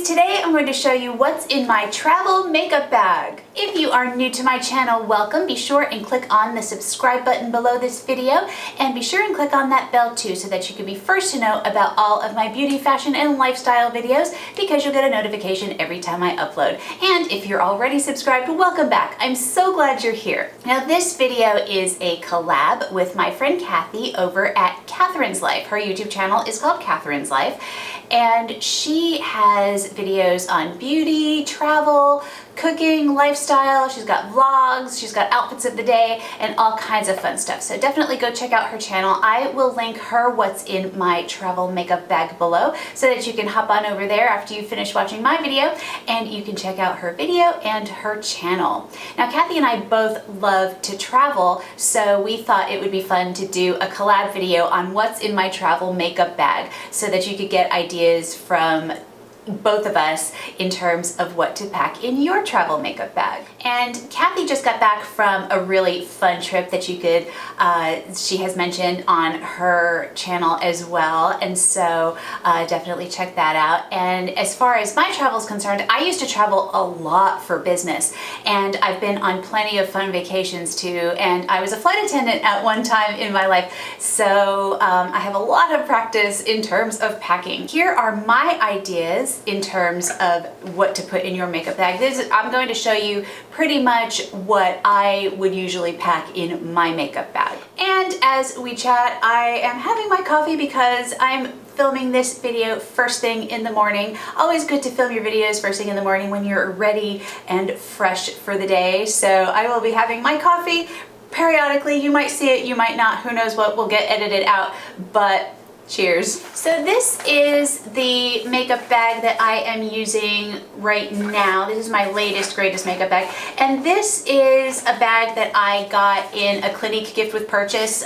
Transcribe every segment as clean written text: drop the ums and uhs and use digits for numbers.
Today I'm going to show you what's in my travel makeup bag. If you are new to my channel, welcome. Be sure and click on the subscribe button below this video and be sure and click on that bell too so that you can be first to know about all of my beauty, fashion, and lifestyle videos because you'll get a notification every time I upload. And if you're already subscribed, welcome back. I'm so glad you're here. Now this video is a collab with my friend Cathy over at Catharine's Life. Her YouTube channel is called Catharine's Life and she has videos on beauty, travel, cooking, lifestyle. She's got vlogs, she's got outfits of the day, and all kinds of fun stuff. So definitely go check out her channel. I will link her what's in my travel makeup bag below so that you can hop on over there after you finish watching my video and you can check out her video and her channel. Now Cathy and I both love to travel, so we thought it would be fun to do a collab video on what's in my travel makeup bag so that you could get ideas from both of us in terms of what to pack in your travel makeup bag. And Cathy just got back from a really fun trip that you could, she has mentioned on her channel as well, and so definitely check that out. And as far as my travel is concerned, I used to travel a lot for business, and I've been on plenty of fun vacations too, and I was a flight attendant at one time in my life, so I have a lot of practice in terms of packing. Here are my ideas in terms of what to put in your makeup bag. I'm going to show you pretty much what I would usually pack in my makeup bag. And as we chat, I am having my coffee because I'm filming this video first thing in the morning. Always good to film your videos first thing in the morning when you're ready and fresh for the day. So I will be having my coffee periodically. You might see it, you might not, who knows what will get edited out, but cheers. So this is the makeup bag that I am using right now. This is my latest, greatest makeup bag. And this is a bag that I got in a Clinique gift with purchase.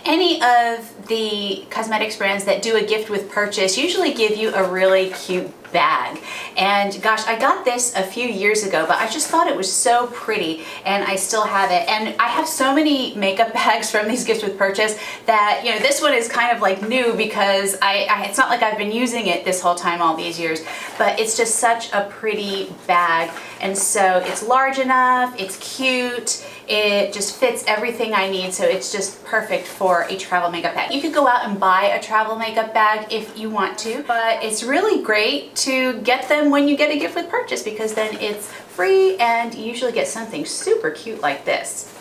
Any of the cosmetics brands that do a gift with purchase usually give you a really cute bag. And gosh, I got this a few years ago, but I just thought it was so pretty and I still have it. And I have so many makeup bags from these gifts with purchase that, you know, this one is kind of like new because it's not like I've been using it this whole time all these years, but it's just such a pretty bag. And so it's large enough, it's cute, it just fits everything I need, so it's just perfect for a travel makeup bag. You could go out and buy a travel makeup bag if you want to, but it's really great to get them when you get a gift with purchase because then it's free and you usually get something super cute like this.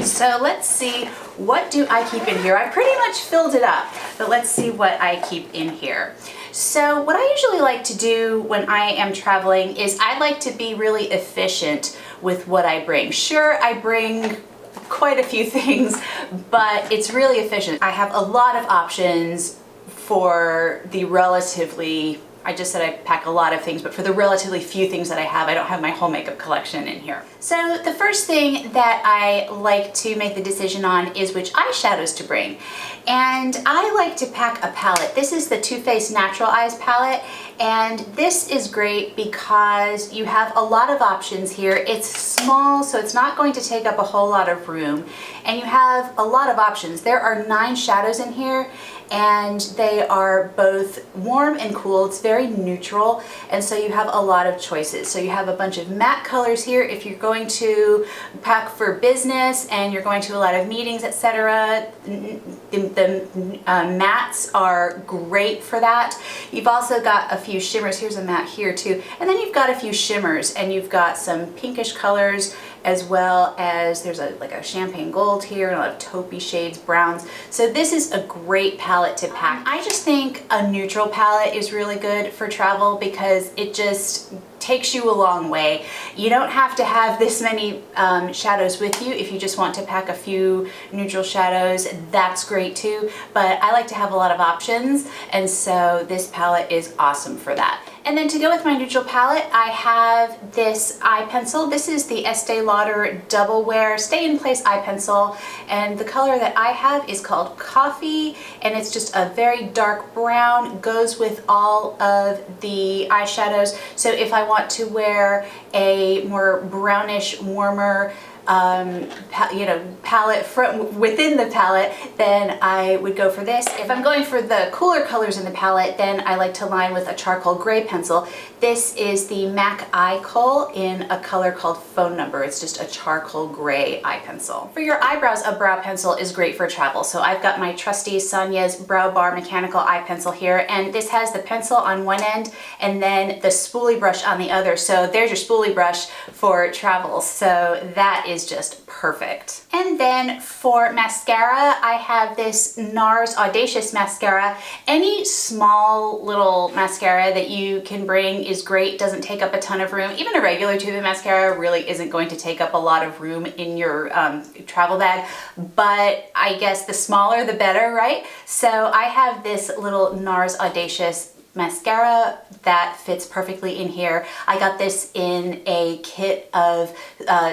So let's see, what do I keep in here? I pretty much filled it up, but let's see what I keep in here. So what I usually like to do when I am traveling is I like to be really efficient with what I bring. Sure, I bring quite a few things, but it's really efficient. I have a lot of options for the relatively, I just said I pack a lot of things, but for the relatively few things that I don't have my whole makeup collection in here. So the first thing that I like to make the decision on is which eyeshadows to bring. And I like to pack a palette. This is the Too Faced Natural Eyes palette, and this is great because you have a lot of options here. It's small, so it's not going to take up a whole lot of room, and you have a lot of options. There are 9 shadows in here, and they are both warm and cool. It's very neutral, and so you have a lot of choices. So you have a bunch of matte colors here if you're going to pack for business and you're going to a lot of meetings, etc. The mattes are great for that. You've also got a few shimmers. Here's a matte here too, and then you've got a few shimmers, and you've got some pinkish colors as well as there's like a champagne gold here and a lot of taupey shades, browns. So this is a great palette to pack. I just think a neutral palette is really good for travel because it just takes you a long way. You don't have to have this many shadows with you. If you just want to pack a few neutral shadows, that's great too, but I like to have a lot of options, and so this palette is awesome for that. And then to go with my neutral palette, I have this eye pencil. This is the Estee Lauder Double Wear Stay in Place eye pencil, and the color that I have is called Coffee, and it's just a very dark brown, goes with all of the eyeshadows. So if I want to wear a more brownish, warmer palette within the palette, then I would go for this. If I'm going for the cooler colors in the palette, then I like to line with a charcoal gray pencil. This is the MAC Eye Kohl in a color called Phone Number. It's just a charcoal gray eye pencil. For your eyebrows, a brow pencil is great for travel. So I've got my trusty Sonya's Brow Bar mechanical eye pencil here, and this has the pencil on one end and then the spoolie brush on the other. So there's your spoolie brush for travel. So that is just perfect. And then for mascara, I have this NARS Audacious mascara. Any small little mascara that you can bring is great, doesn't take up a ton of room. Even a regular tube of mascara really isn't going to take up a lot of room in your travel bag, but I guess the smaller the better, right? So I have this little NARS Audacious mascara that fits perfectly in here. I got this in a kit of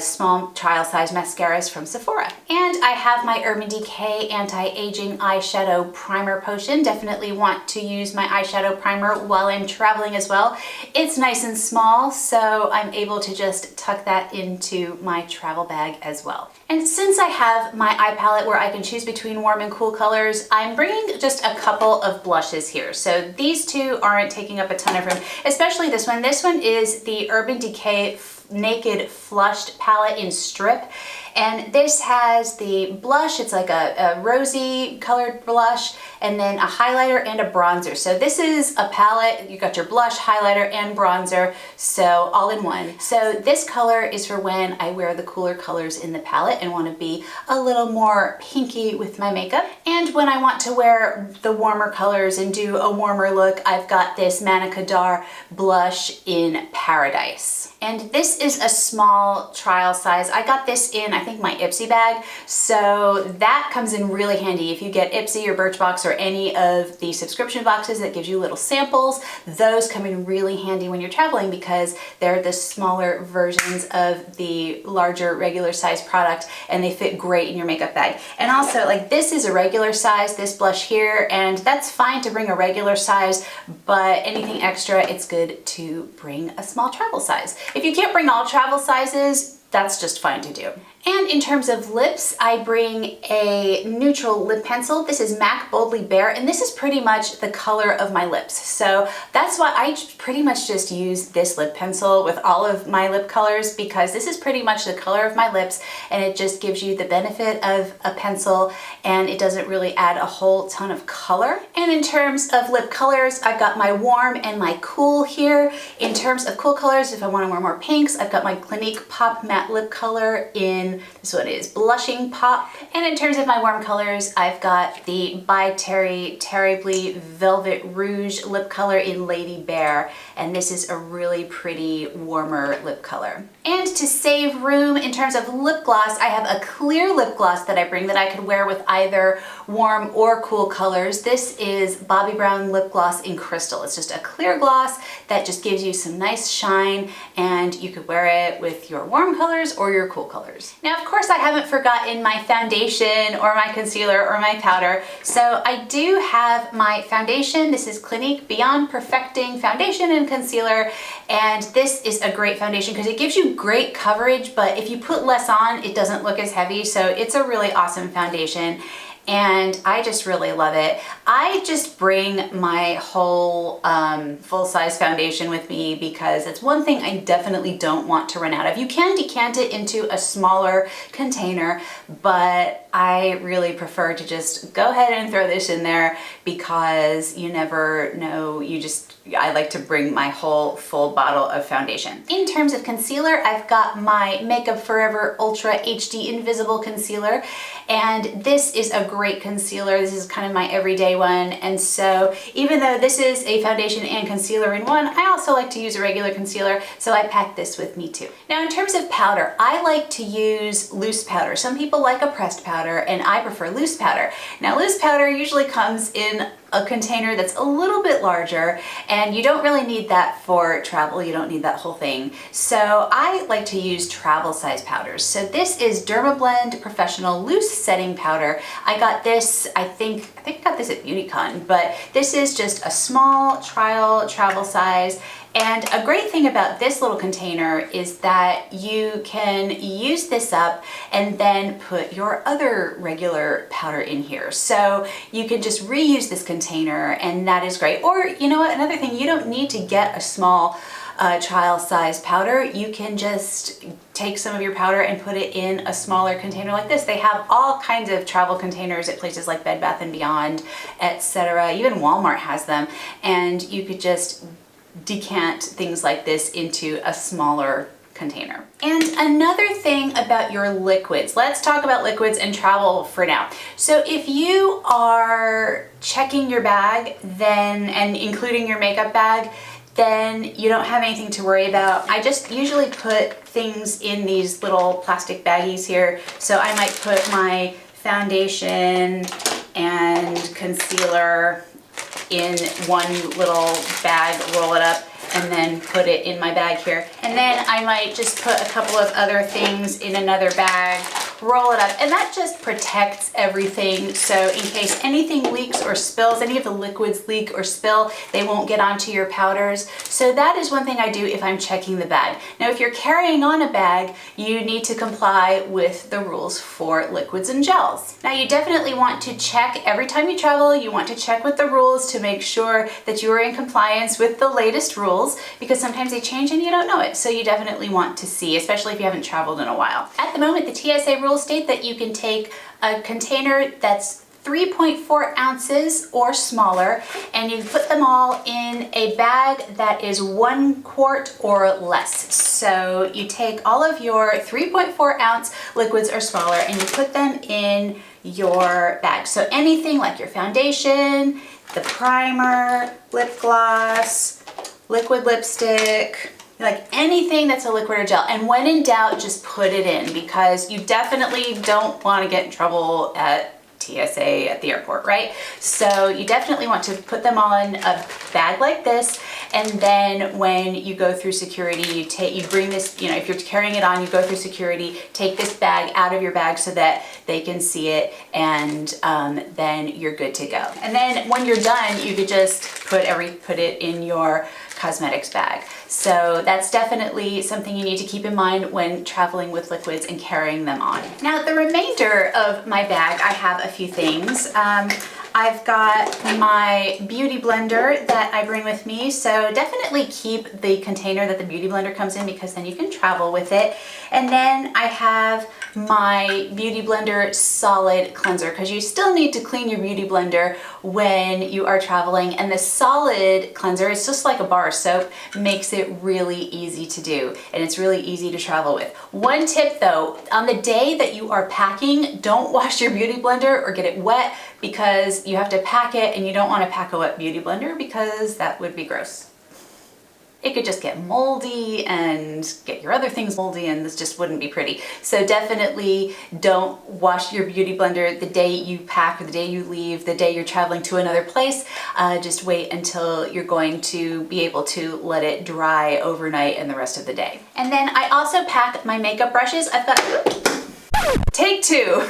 small trial size mascaras from Sephora. And I have my Urban Decay Anti-Aging Eyeshadow Primer Potion. Definitely want to use my eyeshadow primer while I'm traveling as well. It's nice and small, so I'm able to just tuck that into my travel bag as well. And since I have my eye palette where I can choose between warm and cool colors, I'm bringing just a couple of blushes here. So these two aren't taking up a ton of room, especially this one. This one is the Urban Decay Naked Flushed palette in Strip. And this has the blush, it's like a rosy colored blush, and then a highlighter and a bronzer. So this is a palette, you got your blush, highlighter, and bronzer, so all in one. So this color is for when I wear the cooler colors in the palette and want to be a little more pinky with my makeup. And when I want to wear the warmer colors and do a warmer look, I've got this Manna Kadar blush in Paradise. And this is a small trial size. I got this in, I think, my Ipsy bag. So that comes in really handy. If you get Ipsy or Birchbox or any of the subscription boxes that gives you little samples, those come in really handy when you're traveling because they're the smaller versions of the larger regular size product and they fit great in your makeup bag. And also, like, this is a regular size, this blush here, and that's fine to bring a regular size, but anything extra, it's good to bring a small travel size. If you can't bring all travel sizes, that's just fine to do. And in terms of lips, I bring a neutral lip pencil. This is MAC Boldly Bare, and this is pretty much the color of my lips. So that's why I pretty much just use this lip pencil with all of my lip colors because this is pretty much the color of my lips and it just gives you the benefit of a pencil and it doesn't really add a whole ton of color. And in terms of lip colors, I've got my warm and my cool here. In terms of cool colors, if I want to wear more pinks, I've got my Clinique Pop Matte Lip Color in, this one is Blushing Pop. And in terms of my warm colors, I've got the By Terry Terribly Velvet Rouge lip color in Lady Bear. And this is a really pretty warmer lip color. And to save room in terms of lip gloss, I have a clear lip gloss that I bring that I could wear with either warm or cool colors. This is Bobbi Brown Lip Gloss in Crystal. It's just a clear gloss that just gives you some nice shine and you could wear it with your warm colors or your cool colors. Now, of course, I haven't forgotten my foundation or my concealer or my powder. So I do have my foundation. This is Clinique Beyond Perfecting Foundation and Concealer. And this is a great foundation because it gives you great coverage, but if you put less on, it doesn't look as heavy. So it's a really awesome foundation. And I just really love it. I just bring my whole full-size foundation with me because it's one thing I definitely don't want to run out of. You can decant it into a smaller container, but I really prefer to just go ahead and throw this in there because you never know, I like to bring my whole full bottle of foundation. In terms of concealer, I've got my Makeup Forever Ultra HD Invisible Concealer, and this is a great concealer. This is kind of my everyday one, and so even though this is a foundation and concealer in one, I also like to use a regular concealer, so I pack this with me too. Now, in terms of powder, I like to use loose powder. Some people like a pressed powder, and I prefer loose powder. Now, loose powder usually comes in a container that's a little bit larger, and you don't really need that for travel. You don't need that whole thing. So I like to use travel size powders. So this is Dermablend Professional Loose Setting Powder. I got this, I think I got this at BeautyCon, but this is just a small trial travel size. And a great thing about this little container is that you can use this up and then put your other regular powder in here. So you can just reuse this container, and that is great. Or you know what, another thing, you don't need to get a small trial size powder. You can just take some of your powder and put it in a smaller container like this. They have all kinds of travel containers at places like Bed Bath & Beyond, etc. Even Walmart has them, and you could just decant things like this into a smaller container. And another thing about your liquids, let's talk about liquids and travel for now. So if you are checking your bag and including your makeup bag, then you don't have anything to worry about. I just usually put things in these little plastic baggies here. So I might put my foundation and concealer in one little bag, roll it up, and then put it in my bag here. And then I might just put a couple of other things in another bag, roll it up, and that just protects everything. So in case anything leaks or spills, any of the liquids leak or spill, they won't get onto your powders. So that is one thing I do if I'm checking the bag. Now, if you're carrying on a bag, you need to comply with the rules for liquids and gels. Now, you definitely want to check every time you travel. You want to check with the rules to make sure that you are in compliance with the latest rules, because sometimes they change and you don't know it. So you definitely want to see, especially if you haven't traveled in a while. At the moment, the TSA rules state that you can take a container that's 3.4 ounces or smaller, and you put them all in a bag that is 1 quart or less. So you take all of your 3.4 ounce liquids or smaller and you put them in your bag. So anything like your foundation, the primer, lip gloss, liquid lipstick, like anything that's a liquid or gel. And when in doubt, just put it in, because you definitely don't want to get in trouble at TSA at the airport, right? So you definitely want to put them all in a bag like this, and then when you go through security, you bring this, you know, if you're carrying it on, you go through security, take this bag out of your bag so that they can see it, and then you're good to go. And then when you're done, you could just put it in your cosmetics bag. So that's definitely something you need to keep in mind when traveling with liquids and carrying them on. Now, the remainder of my bag, I have a few things. I've got my beauty blender that I bring with me, so definitely keep the container that the beauty blender comes in, because then you can travel with it. And then I have my beauty blender solid cleanser, because you still need to clean your beauty blender when you are traveling, and the solid cleanser is just like a bar of soap, makes it really easy to do, and it's really easy to travel with. One tip though, on the day that you are packing, don't wash your beauty blender or get it wet, because you have to pack it, and you don't want to pack a wet beauty blender because that would be gross. It could just get moldy and get your other things moldy, and this just wouldn't be pretty. So definitely don't wash your beauty blender the day you pack, or the day you leave, the day you're traveling to another place. Just wait until you're going to be able to let it dry overnight and the rest of the day. And then I also pack my makeup brushes. I've got Take two.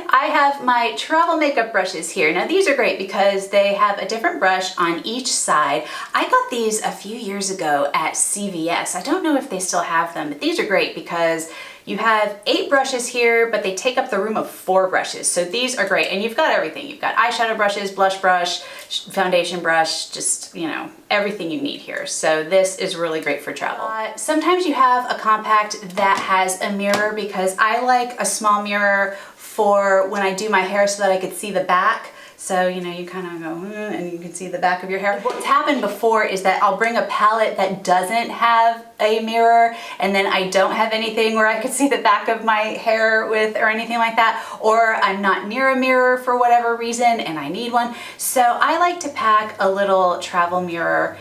I have my travel makeup brushes here. Now these are great because they have a different brush on each side. I got these a few years ago at CVS. I don't know if they still have them, but these are great because you have 8 brushes here, but they take up the room of 4 brushes. So these are great, and you've got everything. You've got eyeshadow brushes, blush brush, foundation brush, just, you know, everything you need here. So this is really great for travel. Sometimes you have a compact that has a mirror, because I like a small mirror for when I do my hair so that I could see the back. So, you know, you kind of go, and you can see the back of your hair. What's happened before is that I'll bring a palette that doesn't have a mirror, and then I don't have anything where I could see the back of my hair with, or anything like that, or I'm not near a mirror for whatever reason and I need one. So I like to pack a little travel mirror,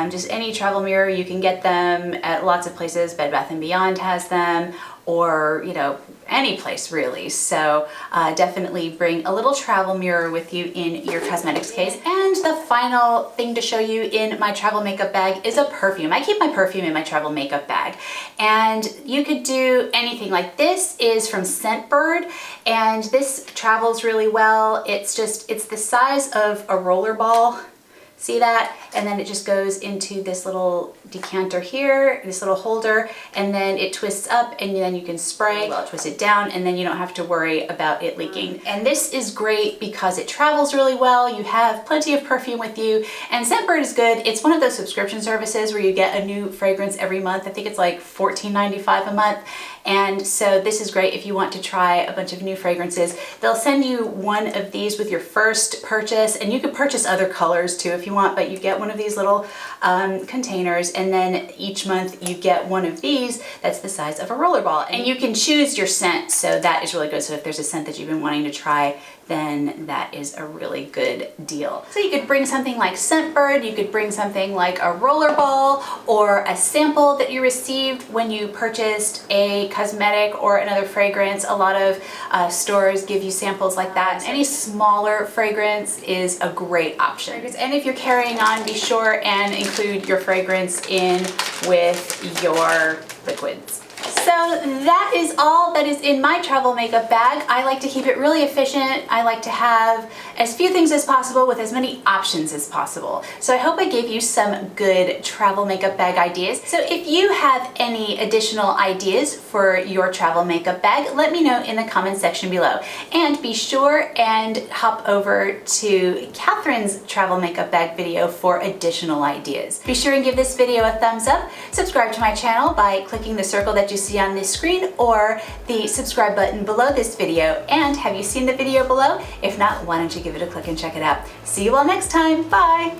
just any travel mirror. You can get them at lots of places. Bed Bath & Beyond has them, or, you know, any place really. So definitely bring a little travel mirror with you in your cosmetics case. And the final thing to show you in my travel makeup bag is a perfume. I keep my perfume in my travel makeup bag, and you could do anything. Like this is from Scentbird, and this travels really well. It's the size of a roller ball. See that? And then it just goes into this little decanter here, this little holder, and then it twists up and then you can spray. Well, twist it down and then you don't have to worry about it leaking. And this is great because it travels really well. You have plenty of perfume with you, and Scentbird is good. It's one of those subscription services where you get a new fragrance every month. I think it's like $14.95 a month. And so this is great if you want to try a bunch of new fragrances. They'll send you one of these with your first purchase, and you can purchase other colors too if you want, but you get one of these little containers, and then each month you get one of these that's the size of a roller ball. And you can choose your scent, so that is really good. So if there's a scent that you've been wanting to try, then that is a really good deal. So you could bring something like Scentbird, you could bring something like a roller ball or a sample that you received when you purchased a cosmetic or another fragrance. A lot of stores give you samples like that. Any smaller fragrance is a great option. And if you're carrying on, be sure and include your fragrance in with your liquids. So that is all that is in my travel makeup bag. I like to keep it really efficient. I like to have as few things as possible with as many options as possible. So I hope I gave you some good travel makeup bag ideas. So if you have any additional ideas for your travel makeup bag, let me know in the comment section below. And be sure and hop over to Catharine's travel makeup bag video for additional ideas. Be sure and give this video a thumbs up. Subscribe to my channel by clicking the circle that you see on this screen or the subscribe button below this video. And have you seen the video below? If not, why don't you give it a click and check it out. See you all next time. Bye.